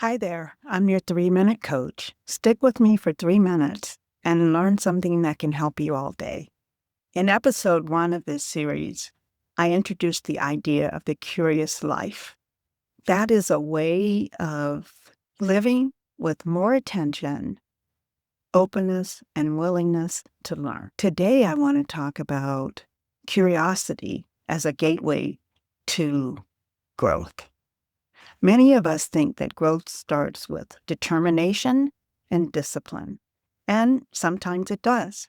Hi there, I'm your 3-minute coach. Stick with me for 3 minutes and learn something that can help you all day. In episode 1 of this series, I introduced the idea of the curious life. That is a way of living with more attention, openness, and willingness to learn. Today, I want to talk about curiosity as a gateway to growth. Many of us think that growth starts with determination and discipline, and sometimes it does.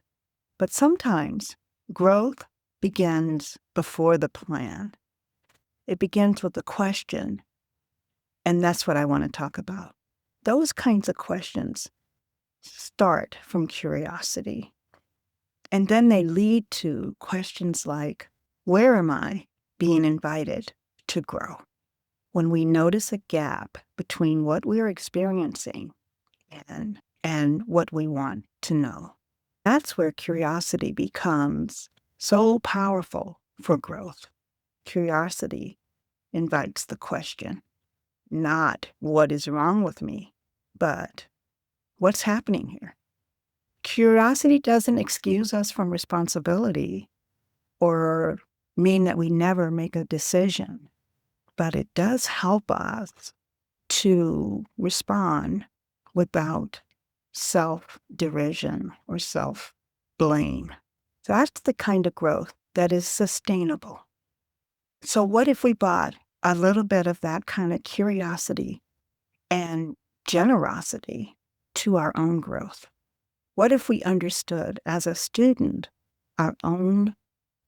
But sometimes growth begins before the plan. It begins with a question, and that's what I want to talk about. Those kinds of questions start from curiosity, and then they lead to questions like, where am I being invited to grow? When we notice a gap between what we're experiencing and what we want to know, that's where curiosity becomes so powerful for growth. Curiosity invites the question, not what is wrong with me, but what's happening here? Curiosity doesn't excuse us from responsibility or mean that we never make a decision, but it does help us to respond without self-derision or self-blame. That's the kind of growth that is sustainable. So what if we brought a little bit of that kind of curiosity and generosity to our own growth? What if we understood as a student our own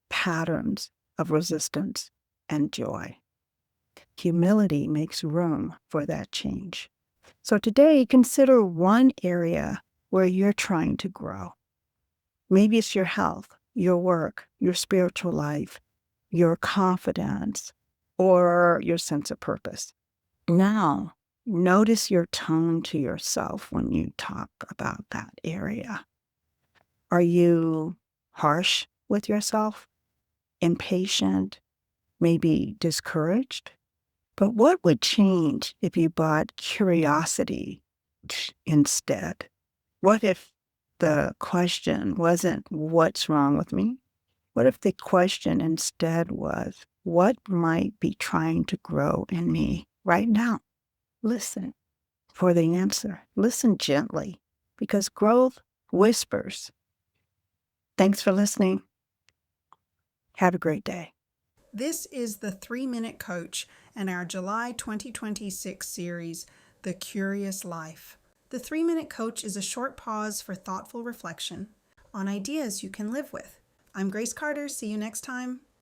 patterns of resistance and joy? Humility makes room for that change. So today, consider one area where you're trying to grow. Maybe it's your health, your work, your spiritual life, your confidence, or your sense of purpose. Now, notice your tone to yourself when you talk about that area. Are you harsh with yourself, impatient, maybe discouraged? But what would change if you brought curiosity instead? What if the question wasn't, what's wrong with me? What if the question instead was, what might be trying to grow in me right now? Listen for the answer. Listen gently, because growth whispers. Thanks for listening. Have a great day. This is the 3-Minute Coach and our July 2026 series, The Curious Life. The 3-Minute Coach is a short pause for thoughtful reflection on ideas you can live with. I'm Grace Carter. See you next time.